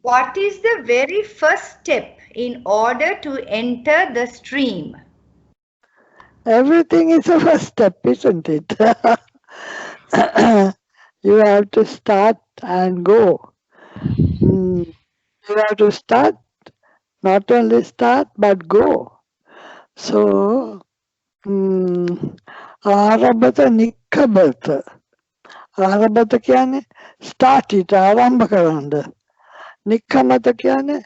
What is the very first step in order to enter the stream? Everything is a first step, isn't it? You have to start and go. Mm, you have to start, not only start, but go. So, ආරම්භත නික්කබත. ආරම්භත කියන්නේ start it, ආරම්භ කරන්න. නික්කමත කියන්නේ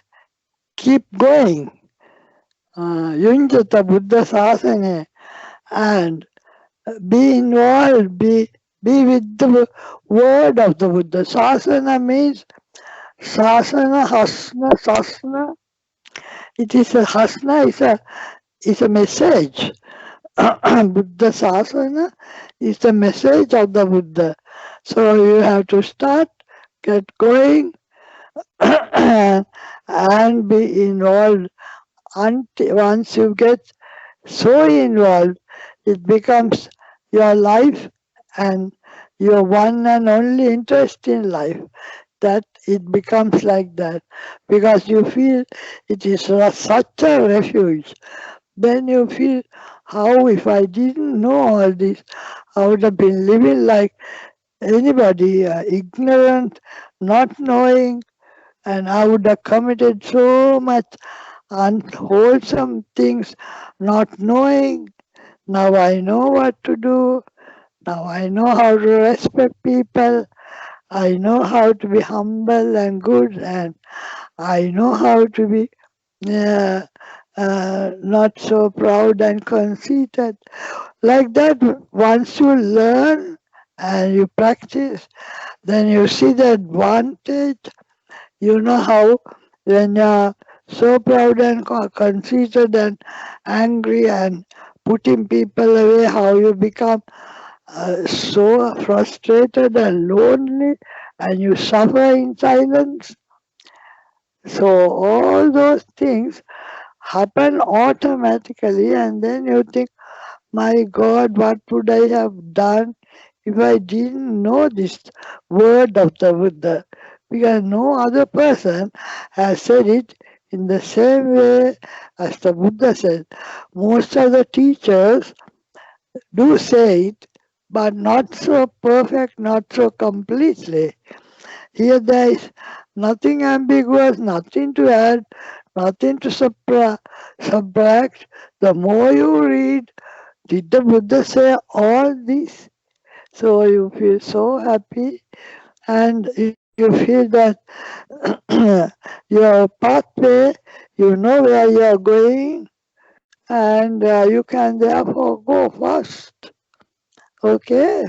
keep going. යුංජත බුද්ධ ශාසනය and be involved, be with the word of the Buddha. Sasana means sasana, hasna, sasna. It is a hasna, is a message. Buddha Sasana is the message of the Buddha. So you have to start, get going, and be involved. Until once you get so involved, it becomes your life and your one and only interest in life. That it becomes like that because you feel it is such a refuge. Then you feel, how if I didn't know all this, I would have been living like anybody, ignorant, not knowing, and I would have committed so much unwholesome things, not knowing. Now I know what to do. Now I know how to respect people. I know how to be humble and good, and I know how to be uh, not so proud and conceited. Like that, once you learn and you practice, then you see the advantage. You know how when you're so proud and conceited and angry and putting people away, how you become so frustrated and lonely and you suffer in silence. So all those things happen automatically, and then you think, my God, what would I have done if I didn't know this word of the Buddha? Because no other person has said it in the same way as the Buddha said. Most of the teachers do say it, but not so perfect, not so completely. Here there is nothing ambiguous, nothing to add, nothing to subtract. The more you read, did the Buddha say all this? So you feel so happy and you feel that your pathway, you know where you are going, and you can therefore go fast. Okay?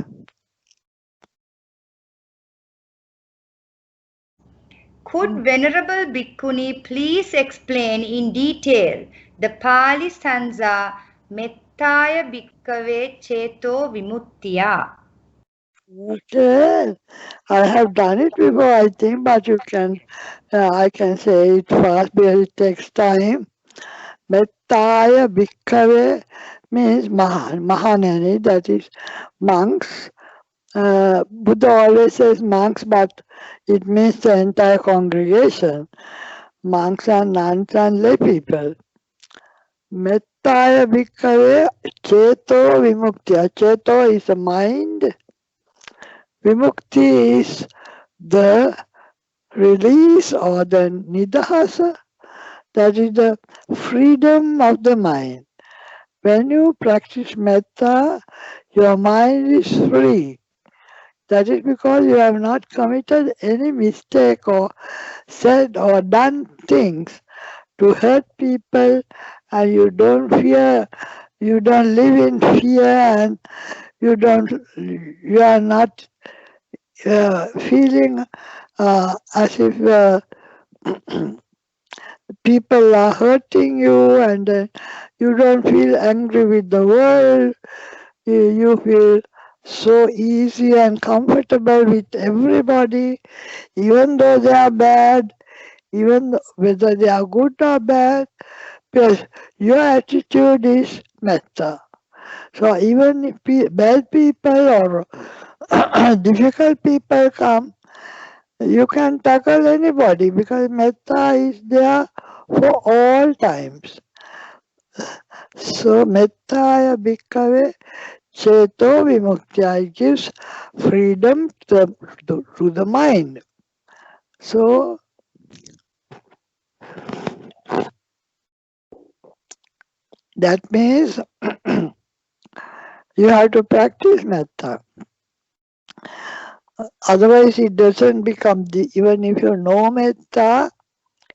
Could Venerable Bhikkhuni please explain in detail the Pali stanza mettaya bhikkhave ceto vimuttiyā? Okay. I have done it before, I think, but I can say it fast because it takes time. Mettaya bhikkhave means Mahanani, that is monks. Buddha always says monks, but it means the entire congregation. Monks and nuns and lay people. Mettaya bhikkhave ceto vimuttiyā. Ceto is the mind. Vimukti is the release or the nidahasa. That is the freedom of the mind. When you practice metta, your mind is free. That is because you have not committed any mistake or said or done things to hurt people, and you don't fear, you don't live in fear, and you are not feeling as if people are hurting you, and you don't feel angry with the world. You feel so easy and comfortable with everybody, even though they are bad, whether they are good or bad, because your attitude is metta. So even if bad people or difficult people come, You can tackle anybody because metta is there for all times. So mettaya bhikkhave ceto vimuttiyā, it gives freedom to the mind. So that means you have to practice metta. Otherwise it doesn't become even if you know metta,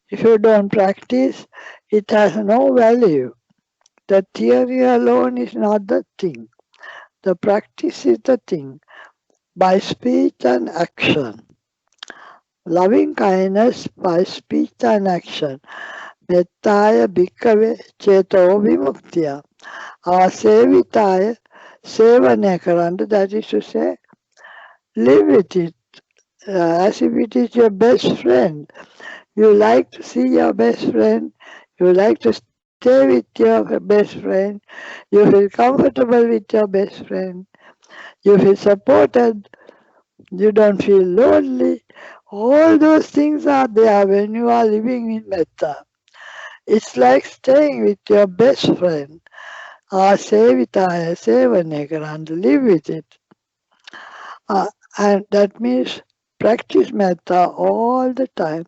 if you don't practice, it has no value. The theory alone is not the thing. The practice is the thing. By speech and action. Loving kindness by speech and action. Mettaya bhikkhave ceto vimuttiyā. Sevitaya sevanekarantu, that is to say, live with it as if it is your best friend. You like to see your best friend, you like to stay with your best friend, you feel comfortable with your best friend, you feel supported, you don't feel lonely. All those things are there when you are living in metta. It's like staying with your best friend. Sevitaya sevanekarantu, live with it. And that means practice metta all the time,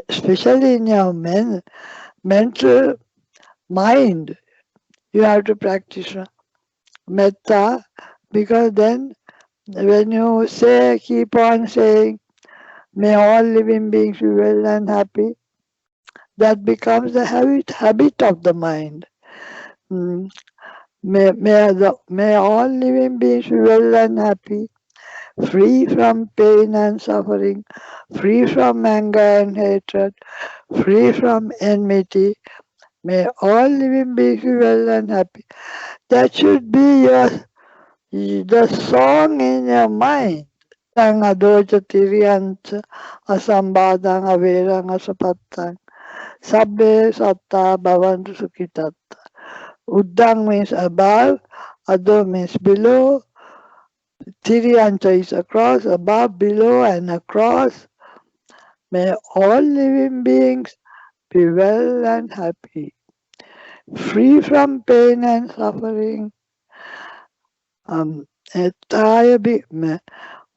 especially in your mental mind. You have to practice metta because then when you say, keep on saying, may all living beings be well and happy, that becomes the habit of the mind. Mm. May all living beings be well and happy, free from pain and suffering, free from anger and hatred, free from enmity. May all living beings be well and happy. That should be the song in your mind. Adocha tiriyancha asambadang averang asapattang sabbe satta bhavantu sukhitatta. Uddang means above, ado means below, tiriyancha is across, above, below and across. May all living beings be well and happy, free from pain and suffering. Mettaya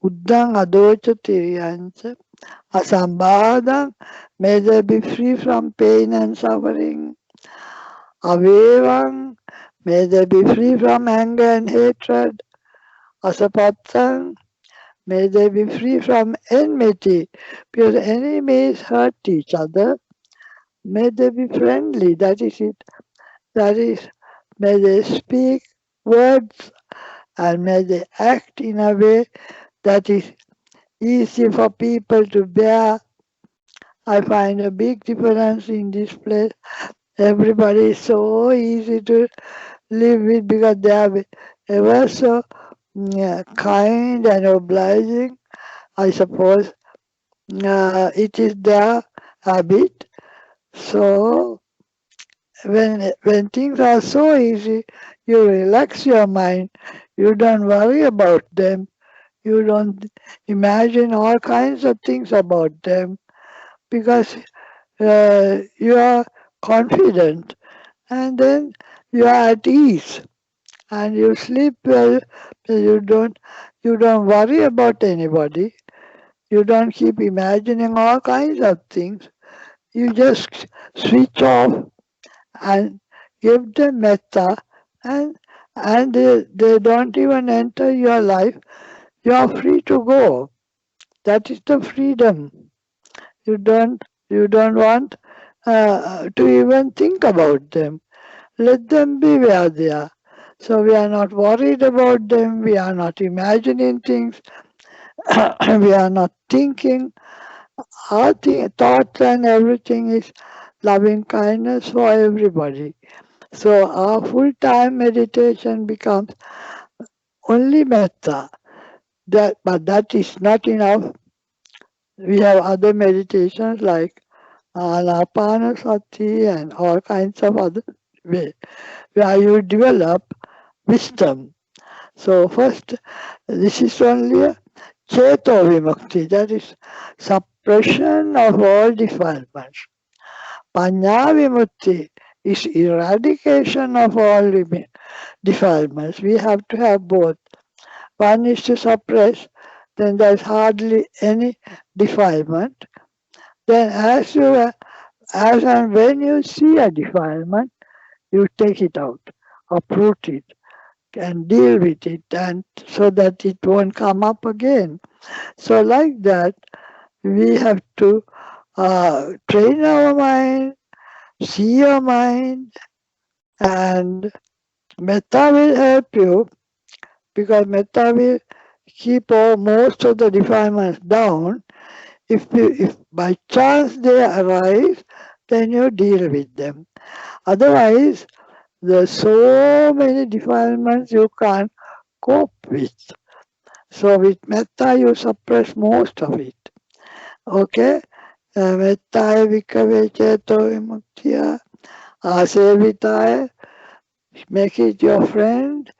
Uddang adocha tiriyancha asambadang, may they be free from pain and suffering. Avevang, may they be free from anger and hatred. Asapattang, may they be free from enmity, because enemies hurt each other. May they be friendly, that is it. That is, may they speak words and may they act in a way that is easy for people to bear. I find a big difference in this place. Everybody is so easy to live with because they are ever so kind and obliging. I suppose it is their habit. So when things are so easy, you relax your mind. You don't worry about them. You don't imagine all kinds of things about them because you are confident and then you are at ease and you sleep well. You don't worry about anybody. You don't keep imagining all kinds of things. You just switch off and give them metta and they don't even enter your life. You are free to go. That is the freedom. You don't want to even think about them. Let them be where they are. So we are not worried about them. We are not imagining things. We are not thinking. Our thoughts and everything is loving kindness for everybody. So our full-time meditation becomes only metta. But that is not enough. We have other meditations like anapanasati and all kinds of other way where you develop wisdom. So first, this is only ceto vimukti, that is suppression of all defilements. Panya vimutti is eradication of all defilements. We have to have both. One is to suppress, then there's hardly any defilement. Then as and when you see a defilement, you take it out, uproot it, and deal with it, and so that it won't come up again. So like that, we have to train our mind, see your mind, and metta will help you, because metta will keep most of the defilements down. If by chance they arise, then you deal with them. Otherwise, there's so many defilements you can't cope with. So with metta, you suppress most of it. Okay? Mettaya bhikkhave ceto vimuttiyā. Asevitaya, make it your friend.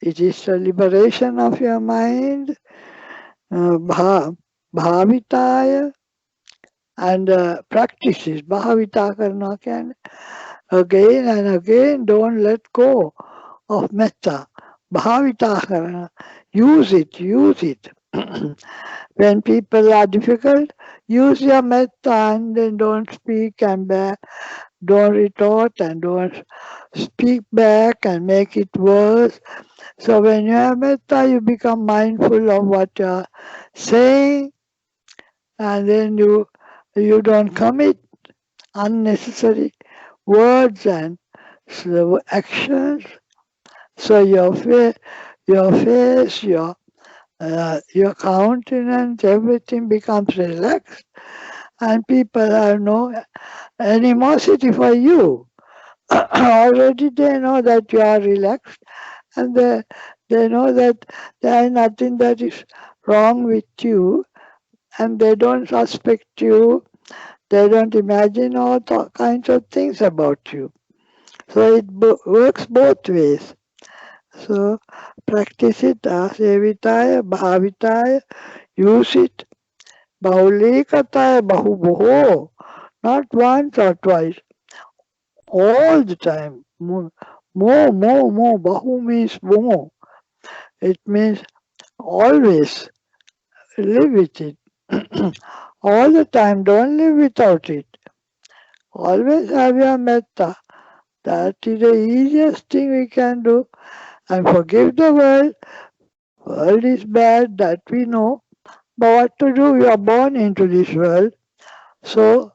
It is the liberation of your mind. Bhavitaya, and practices. Bhavita karna can again and again, don't let go of metta. Bhavita karna, use it, use it. When people are difficult, use your metta and then don't speak and don't retort and don't speak back and make it worse. So when you have metta, you become mindful of what you are saying, and then you don't commit unnecessary words and actions. So your face, your countenance, everything becomes relaxed, and people have no animosity for you. Already they know that you are relaxed, and they know that there is nothing that is wrong with you, and they don't suspect you. They don't imagine all kinds of things about you. So it works both ways. So practice it, sevitaya, bhavitaya, use it, bahulikataya, bahuboho, not once or twice, all the time. More, bahu means more. It means always live with it. All the time, don't live without it. Always have your metta. That is the easiest thing we can do. And forgive the world. World is bad, that we know. But what to do? You are born into this world. So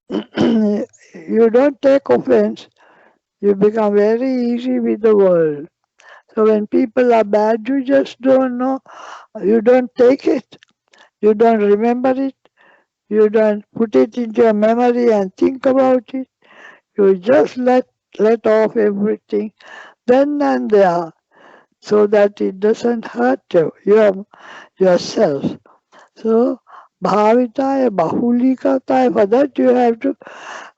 you don't take offense. You become very easy with the world. So when people are bad, you just don't know. You don't take it. You don't remember it. You don't put it into your memory and think about it. You just let off everything then and there, so that it doesn't hurt yourself. So bhavitaya, bahulikataya, for that you have to,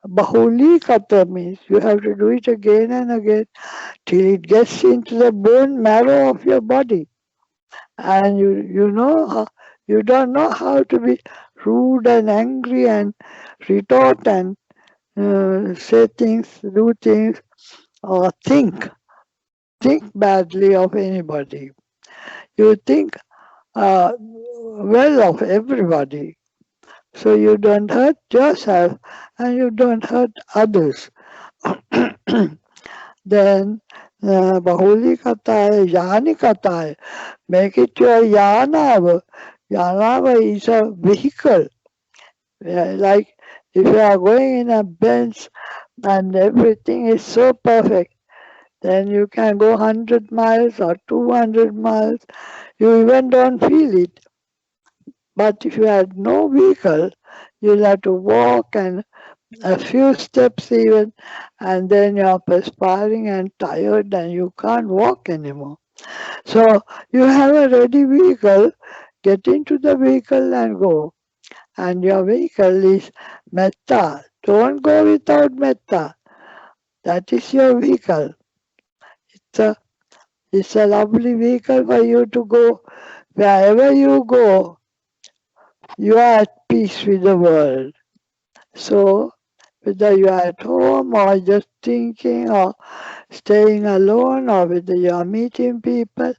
bahulikata means you have to do it again and again till it gets into the bone marrow of your body. And you don't know how to be rude and angry and retort and say things, do things, or think badly of anybody. You think well of everybody. So you don't hurt yourself and you don't hurt others. Then bahuli kataya, yani kataya, make it your yanava. Yanava is a vehicle. Like if you are going in a Benz and everything is so perfect, then you can go 100 miles or 200 miles. You even don't feel it. But if you had no vehicle, you'll have to walk and a few steps even, and then you're perspiring and tired and you can't walk anymore. So you have a ready vehicle, get into the vehicle and go. And your vehicle is metta. Don't go without metta. That is your vehicle. It's a lovely vehicle for you to go wherever you go, you are at peace with the world. So, whether you are at home or just thinking or staying alone or whether you are meeting people,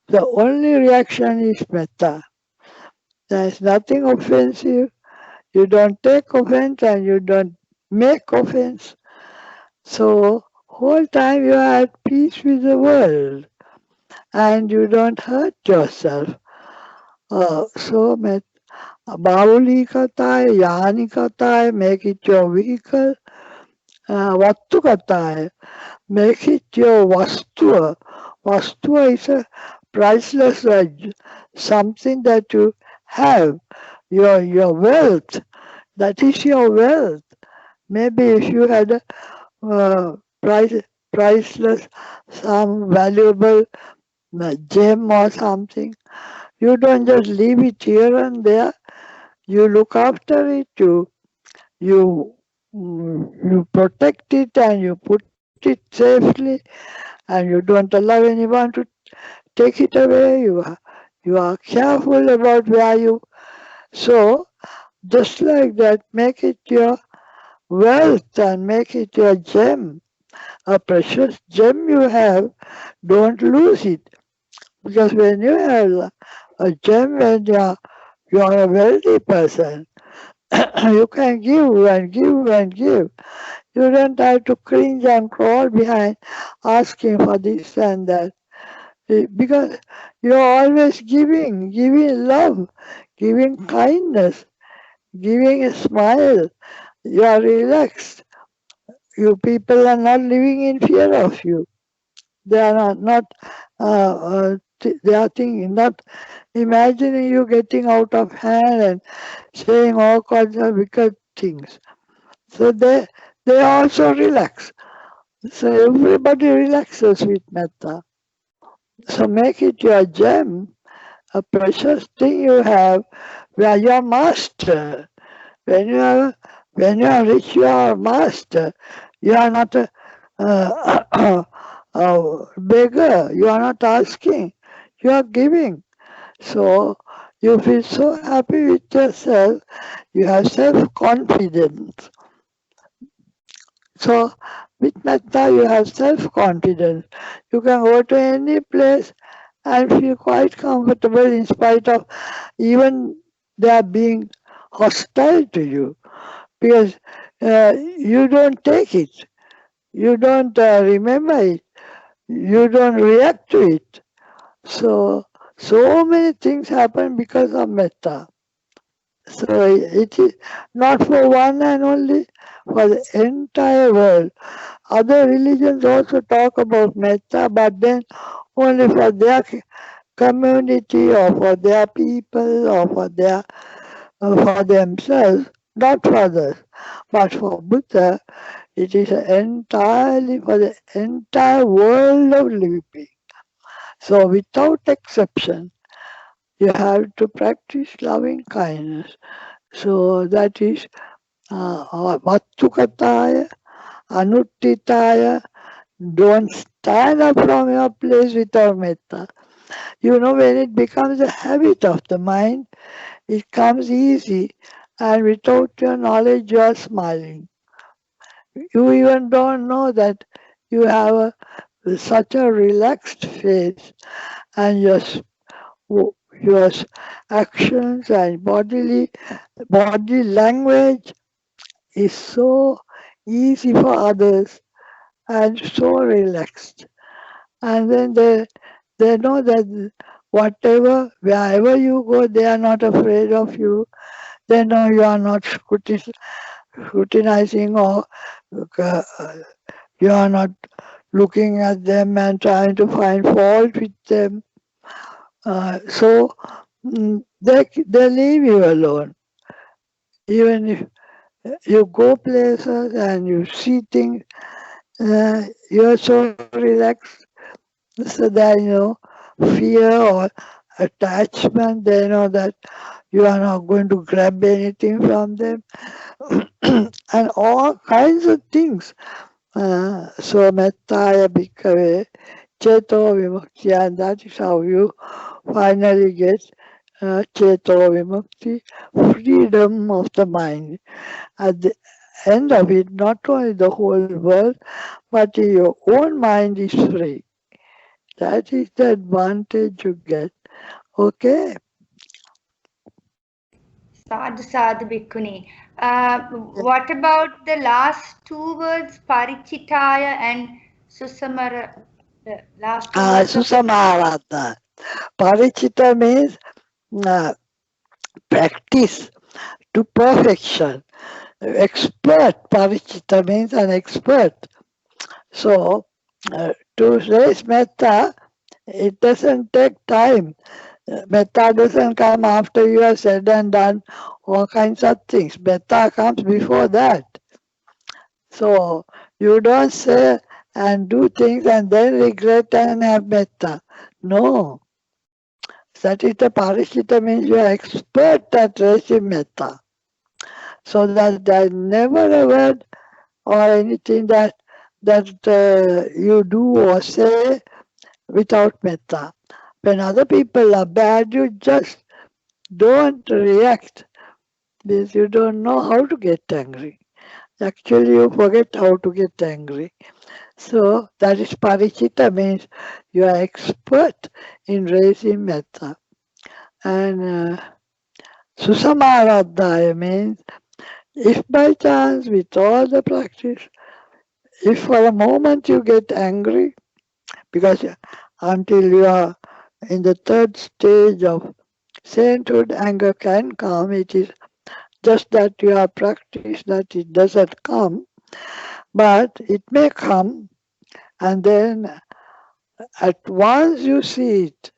the only reaction is metta. There is nothing offensive. You don't take offense and you don't make offense. So, whole time you are at peace with the world and you don't hurt yourself. So, Bahuli kata hai, yani kata hai, make it your vehicle. Vattu kata hai, make it your vastu. Vastu is a priceless something that you have, your wealth. That is your wealth. Maybe if you had a price, priceless, some valuable gem or something, you don't just leave it here and there. You look after it. You you protect it and you put it safely, and you don't allow anyone to take it away. You are careful about where you. So just like that, make it your wealth and make it your gem, a precious gem you have. Don't lose it, because when you have a gem, when you are a wealthy person, you can give and give and give. You don't have to cringe and crawl behind asking for this and that. Because you're always giving love, giving kindness, giving a smile. You are relaxed. You people are not living in fear of you. They are not they are thinking, not imagining you getting out of hand and saying all kinds of wicked things. So they also relax. So everybody relaxes with metta. So make it your gem, a precious thing you have, where your master. When you are when you are rich, you are a master. You are not uh, a beggar. You are not asking. You are giving. So you feel so happy with yourself. You have self-confidence. So with metta, you have self-confidence. You can go to any place and feel quite comfortable in spite of even they are being hostile to you, because you don't take it, you don't remember it, you don't react to it. So many things happen because of metta. So it is not for one and only, for the entire world. Other religions also talk about metta, but then only for their community or for their people or for themselves, not for others. But for Buddha, it is entirely for the entire world of living beings. So without exception, you have to practice loving kindness. So that is Vattukataya, Anuttitaya. Don't stand up from your place without metta. You know, when it becomes a habit of the mind, it comes easy, and without your knowledge, you are smiling. You even don't know that you have such a relaxed face, and your actions and body language is so easy for others and so relaxed. And then they know that wherever you go, they are not afraid of you. They know you are not scrutinizing, or uh, you are not looking at them and trying to find fault with them. So they leave you alone. Even if you go places and you see things, you're so relaxed. So there is no fear or attachment. They know that you are not going to grab anything from them, and all kinds of things. So mettaya bhikkhave, ceto vimuttiyā, and that is how you finally get ceto vimukti, freedom of the mind. At the end of it, not only the whole world, but your own mind is free. That is the advantage you get. Okay? Sadhu sadhu bhikkhuni. What about the last two words, parichitaya and susamara? The last two words of Susamarata. Parichita means practice to perfection. Expert, parichita means an expert. So, to raise metta, it doesn't take time. Metta doesn't come after you have said and done all kinds of things. Metta comes before that. So, you don't say and do things and then regret and have metta. No. That is the parichita means you are expert at raising metta. So that there is never a word or anything that you do or say without metta. When other people are bad, you just don't react because you don't know how to get angry. Actually, you forget how to get angry. So that is parichita means you are expert in raising metta. And susamaradhaya means if by chance with all the practice, if for a moment you get angry, because until you are in the third stage of sainthood, anger can come. It is just that you have practiced that it doesn't come, but it may come, and then at once you see it.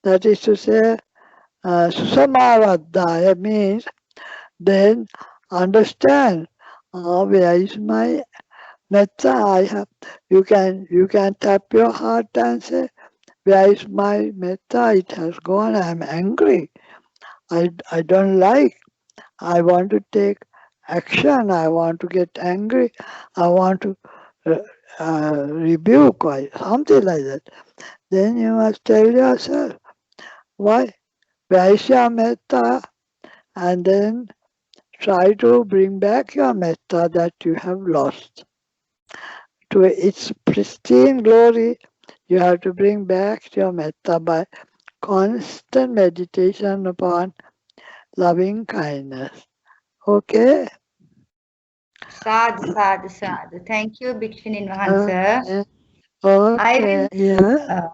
That is to say, susamaradhaya means then understand where is my metta. I have. You can tap your heart and say, where is my metta? It has gone. I am angry. I don't like. I want to take action. I want to get angry. I want to rebuke or something like that. Then you must tell yourself, why? Where is your metta? And then try to bring back your metta that you have lost to its pristine glory. You have to bring back your metta by constant meditation upon loving kindness. Okay? sadhu sadhu sadhu. Thank you, Bhikshuni Mahansa. Okay. Yeah.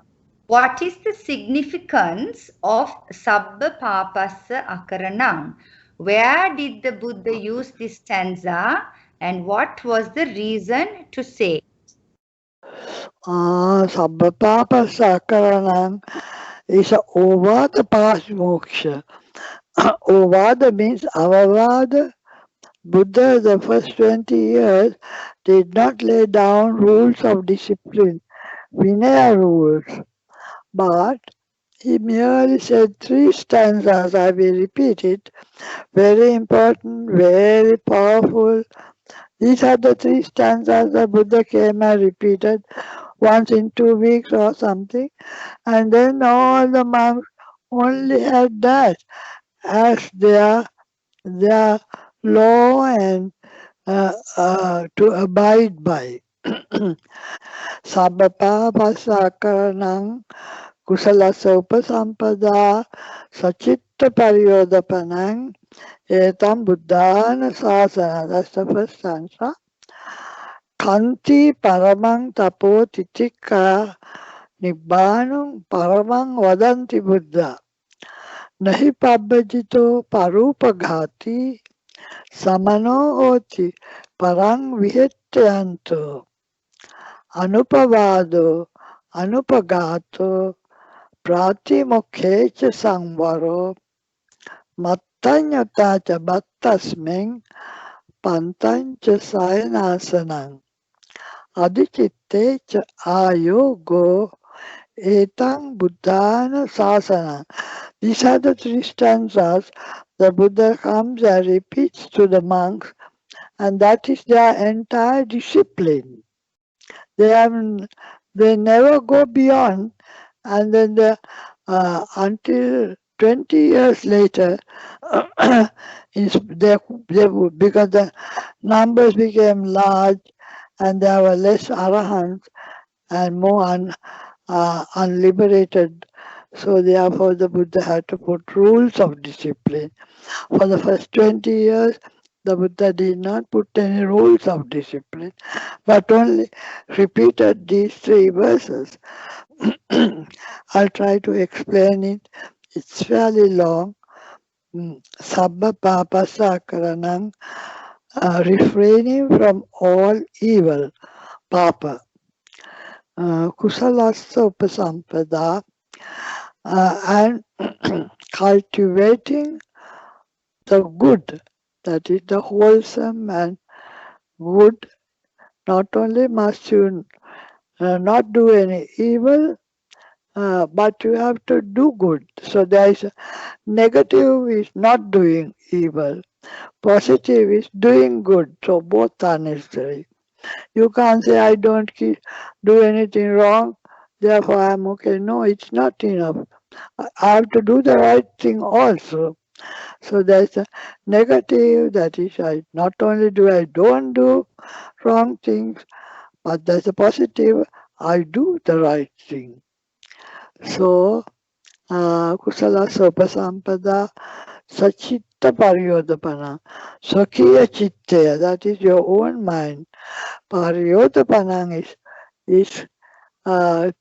What is the significance of sabba papassa akaranam? Where did the Buddha use this stanza and what was the reason to say? Sabba papassa akaranam is over the past moksha. Ovada means avavada. Buddha, the first 20 years, did not lay down rules of discipline, Vinaya rules, but he merely said 3 stanzas. I will repeat it. Very important, very powerful. These are the 3 stanzas the Buddha came and repeated once in 2 weeks or something. And then all the monks only had that as their law and to abide by. Sabba papassa akaranam kusalasa upasampada sachitta pariyodapanam etam buddhana sasana. That's the first stanza. Khanti paramam tapo titikkha nibbanam paramam vadanti buddha. Nahi pabbajito parupaghati samano oti parang vihetyanto. Anupavado anupaghato pratimukhe cha samvaro mattanyata cha battasming pantancha sayanasanam adichitte cha ayogo etang buddhana sasana. These are the 3 stanzas the Buddha comes and repeats to the monks, and that is their entire discipline. They have they never go beyond, and then until 20 years later, they would, because the numbers became large and there were less arahants and more unliberated. So therefore the Buddha had to put rules of discipline. For the first 20 years, the Buddha did not put any rules of discipline, but only repeated these three verses. I'll try to explain it. It's fairly long. Sabba papassa akaranam, refraining from all evil, papa. Kusalasa upasampada, and cultivating the good, that is the wholesome and good. Not only must you not do any evil, but you have to do good. So there is negative is not doing evil, positive is doing good. So both are necessary. You can't say I don't do anything wrong, therefore I'm okay. No, it's not enough. I have to do the right thing also. So there's a negative, that is, I not only don't do wrong things, but there's a positive, I do the right thing. So kusala sopasampada sachitta paryodapana swakiya chittaya, that is your own mind. Paryodapana is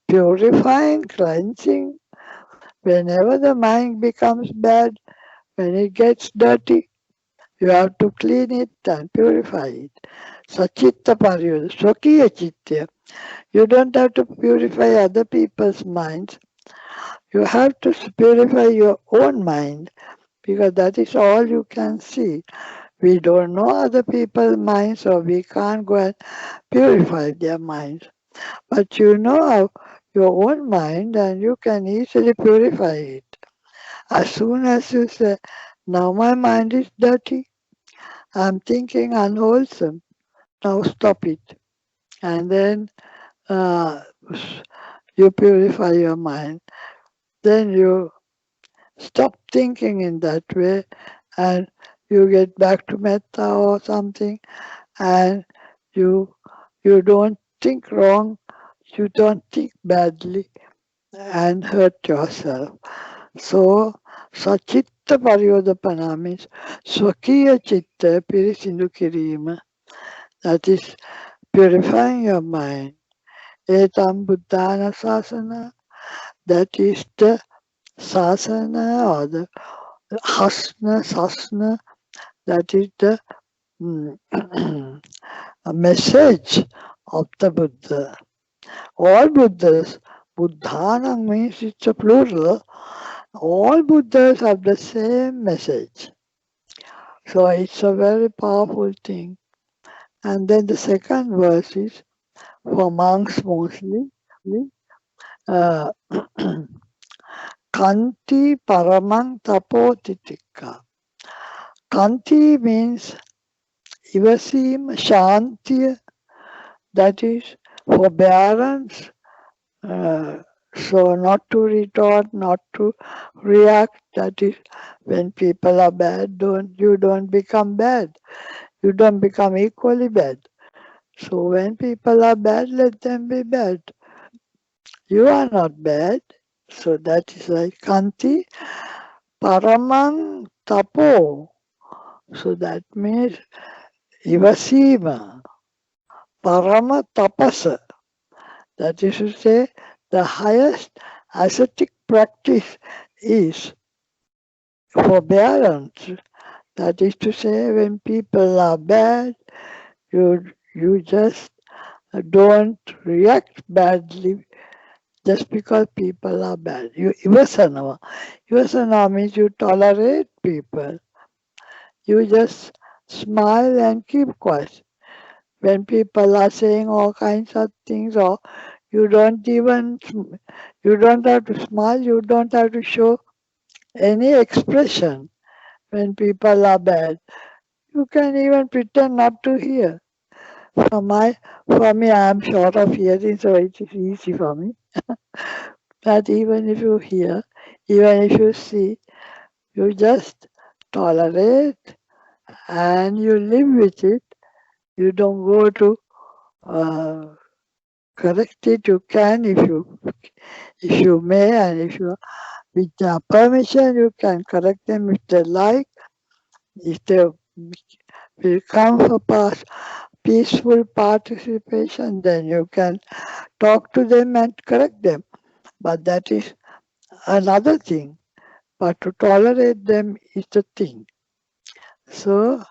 purifying, cleansing. Whenever the mind becomes bad, when it gets dirty, you have to clean it and purify it. Sachitta paryoda, swakiya chittaya. You don't have to purify other people's minds. You have to purify your own mind, because that is all you can see. We don't know other people's minds, so we can't go and purify their minds. But you know your own mind and you can easily purify it. As soon as you say, now my mind is dirty, I'm thinking unwholesome, now stop it. And then uh, you purify your mind. Then you stop thinking in that way and you get back to metta or something, and you don't think wrong, you don't think badly and hurt yourself. So sachitta paryodapana means swakiya chitta pirisindu kirima, that is purifying your mind. Etam buddhana sasana, that is the sasana or the sasana, that is the a message of the Buddha. All Buddhas, Buddhana means it's a plural, all Buddhas have the same message. So it's a very powerful thing. And then the second verse is for monks mostly. Uh, Khanti paramam tapo titikkha. Khanti means ivasim shanti, that is forbearance. So not to retort, not to react. That is, when people are bad, you don't become bad. You don't become equally bad. So when people are bad, let them be bad. You are not bad. So that is like Khanti paramam tapo. So that means ivasima parama tapasa. That is to say, the highest ascetic practice is forbearance. That is to say, when people are bad, you just don't react badly just because people are bad. Ivasana. Ivasana means you tolerate people. You just smile and keep quiet. When people are saying all kinds of things, or you don't have to smile, you don't have to show any expression when people are bad. You can even pretend not to hear. For me, I am short of hearing, so it is easy for me. But even if you hear, even if you see, you just tolerate and you live with it. You don't go to correct it. You can if you may, and if you with their permission, you can correct them if they like. If they will come for peaceful participation, then you can talk to them and correct them. But that is another thing. But to tolerate them is the thing. So,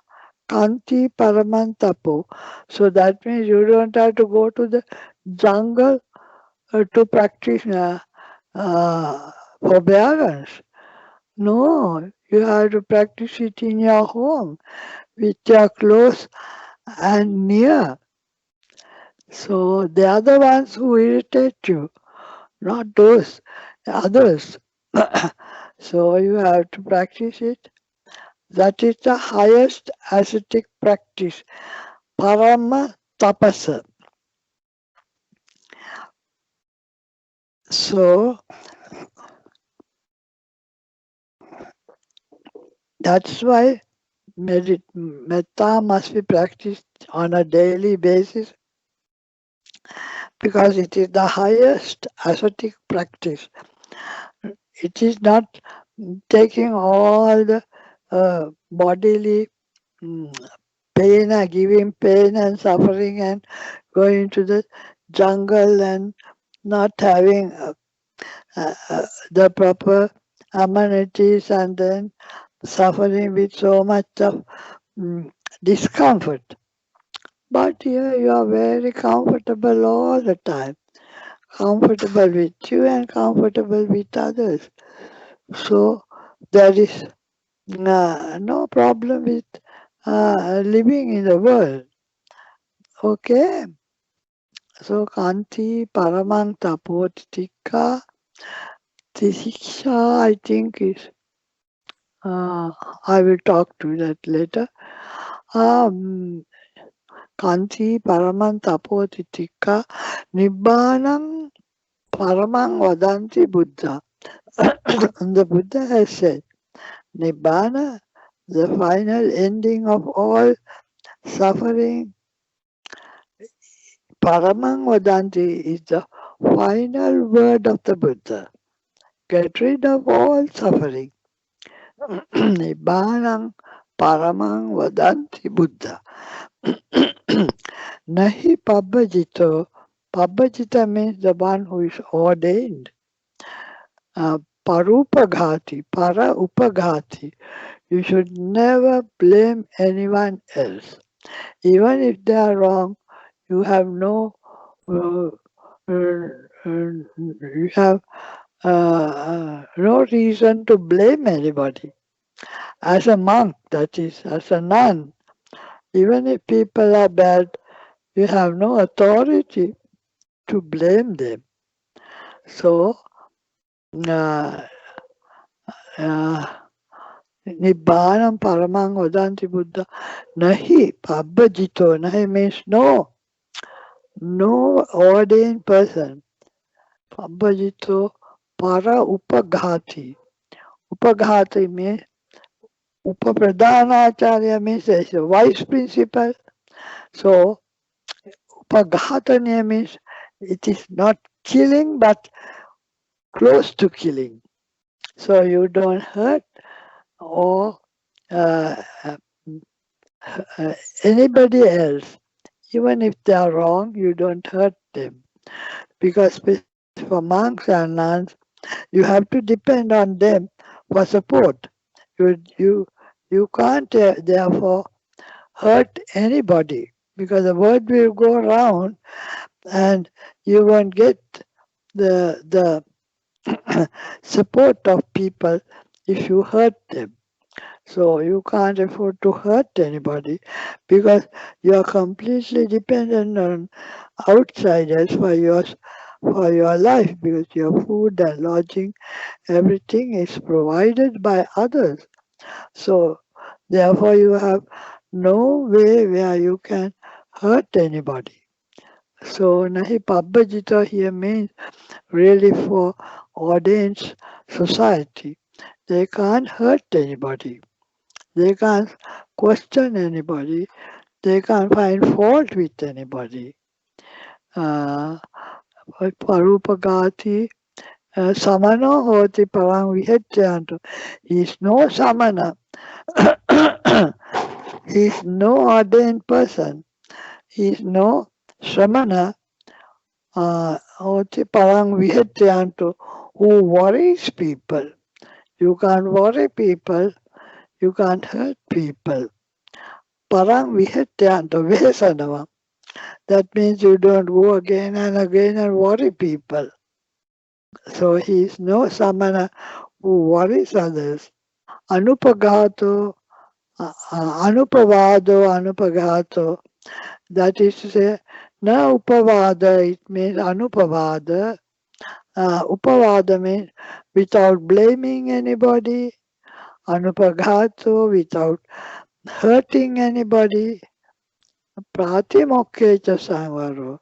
Khanti paramam tapo. So that means you don't have to go to the jungle to practice forbearance. No, you have to practice it in your home with your close and near. So they are the ones who irritate you, not those others. So you have to practice it. That is the highest ascetic practice, parama tapasa. So that's why metta must be practiced on a daily basis because it is the highest ascetic practice. It is not taking all the bodily pain, giving pain and suffering and going to the jungle and not having the proper amenities and then suffering with so much of discomfort. But here you are very comfortable all the time, comfortable with you and comfortable with others. So there is no problem with living in the world. Okay, so Khanti, paramam, tapo, titikkha, titikkha, I think is, I will talk to that later. Khanti, paramam, tapo, titikkha, nibbanam, paramam, vadanti, Buddha. And the Buddha has said, Nibbana, the final ending of all suffering, paramam, vadanti is the final word of the Buddha. Get rid of all suffering. Nibbanam paramam vadanti Buddha. Nahi pabbajito. Pabbajita means the one who is ordained. Parupaghati, para upaghati. You should never blame anyone else. Even if they are wrong, you have you have no reason to blame anybody. As a monk, that is, as a nun, even if people are bad, you have no authority to blame them. So, uh, Nibbanam paramam vadanti Buddha. Nahi pabbajito. Nahi means no. No ordained person. Pabbajito para upaghati. Upaghati means Upapradhanacharya means there's a vice principal. So upaghatanya means it is not killing but close to killing. So you don't hurt or uh, anybody else. Even if they are wrong, you don't hurt them. Because for monks and nuns, you have to depend on them for support. You can't therefore hurt anybody because the word will go around and you won't get the support of people if you hurt them. So you can't afford to hurt anybody because you are completely dependent on outsiders for your life because your food and lodging, everything is provided by others. So therefore you have no way where you can hurt anybody. So nahi pabbajita here means really for audience society. They can't hurt anybody. They can't question anybody. They can't find fault with anybody. Uh, Parupagati samano hoti parang vihetyantu. He is no samana. He is no ordained person. He is no shramana. Hoti parang vihetyantu, who worries people. You can't worry people. You can't hurt people. Parang vihetyantu vesanava. That means you don't go again and worry people. So he is no samana who worries others. Anupaghato, Anupavado, anupaghato. That is to say, na upavada, it means anupavada. Upavada means without blaming anybody. Anupaghato, without hurting anybody. Pratimokhecha samvaro.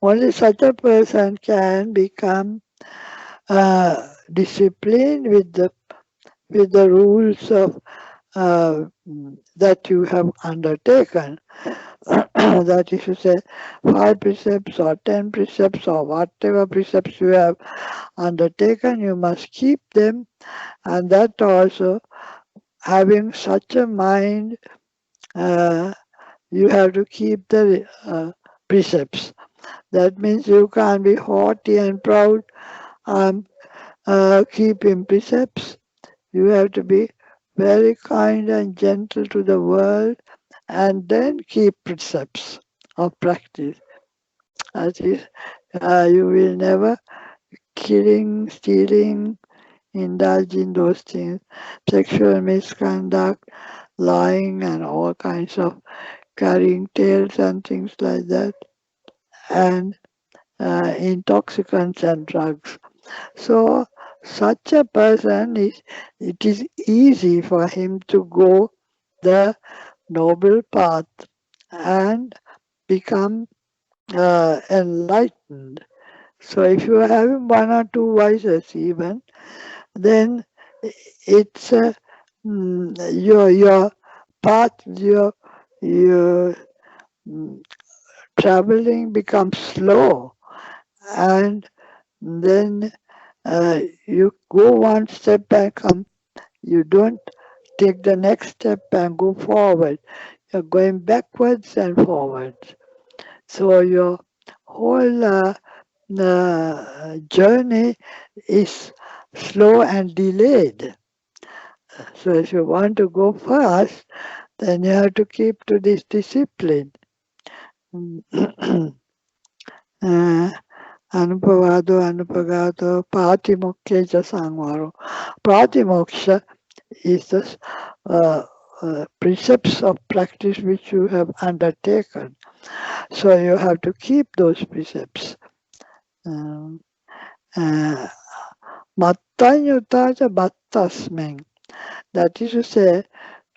Only such a person can become disciplined with the rules of that you have undertaken. That is to say, 5 precepts or 10 precepts or whatever precepts you have undertaken, you must keep them, and that also having such a mind, you have to keep the precepts. That means you can't be haughty and proud, keeping precepts. You have to be very kind and gentle to the world, and then keep precepts of practice. That is, you will never killing, stealing, indulge in those things, sexual misconduct, lying, and all kinds of carrying tales and things like that, and intoxicants and drugs. So such a person it is easy for him to go the noble path and become enlightened. So if you are having 1 or 2 vices even, then it's your path, your traveling becomes slow, and then you go one step and come. You don't take the next step and go forward. You're going backwards and forwards. So your whole journey is slow and delayed. So if you want to go fast, then you have to keep to this discipline. Anupavado, anupaghato, patimoksha sangvaro. Patimoksha is the precepts of practice which you have undertaken. So you have to keep those precepts. Mattanyutaja battasmeng. That is to say,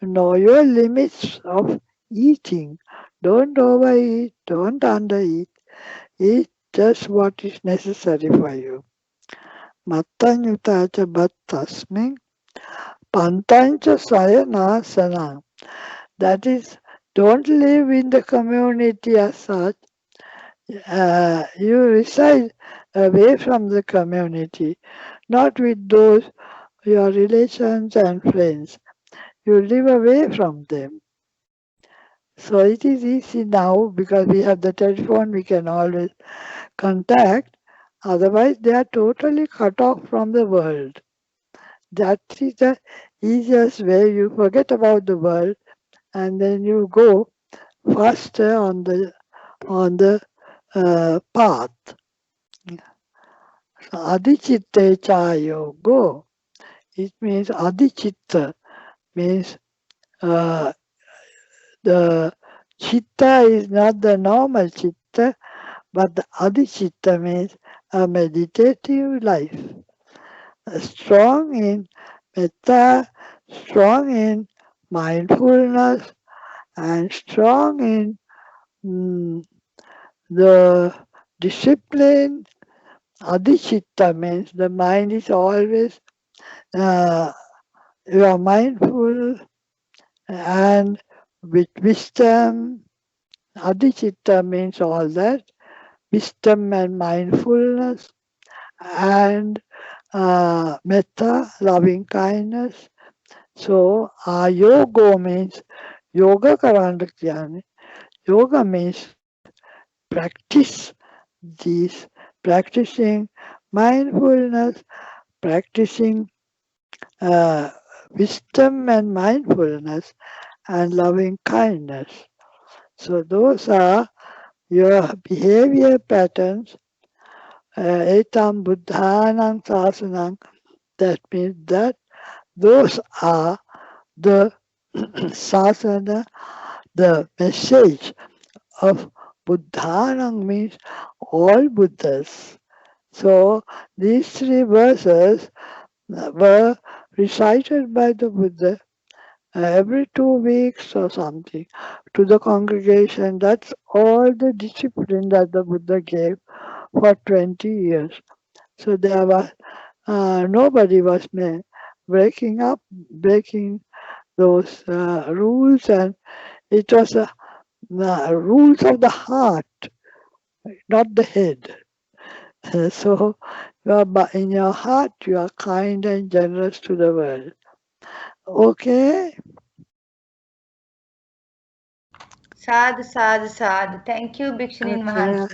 know your limits of eating. Don't overeat, don't undereat. Eat just what is necessary for you. Mattanyutaja battasmeng. Pantancha sayanasana. That is, don't live in the community as such. You reside away from the community, not with those your relations and friends. You live away from them. So it is easy now because we have the telephone, we can always contact. Otherwise, they are totally cut off from the world. That is the easiest way. You forget about the world and then you go faster on the path. Adichitte chayo go. It means adichitta means the chitta is not the normal chitta, but the adichitta means a meditative life. Strong in metta, strong in mindfulness, and strong in the discipline, adhichitta means the mind is always, you are mindful and with wisdom. Adhichitta means all that, wisdom and mindfulness and metta, loving kindness. So, yoga means yoga karana kyani. Yoga means practice these, practicing mindfulness, practicing uh, wisdom and mindfulness and loving kindness. So those are your behavior patterns. Etam buddhanam sasanam. That means that those are the sasana, the message of buddhanam means all Buddhas. So these three verses were recited by the Buddha every 2 weeks or something to the congregation. That's all the discipline that the Buddha gave for 20 years. So there was nobody was breaking those rules, and it was rules of the heart, not the head. So in your heart, you are kind and generous to the world. Okay? Sadhu, sadhu, sadhu. Thank you, Bhikshuni Okay. Maharaj.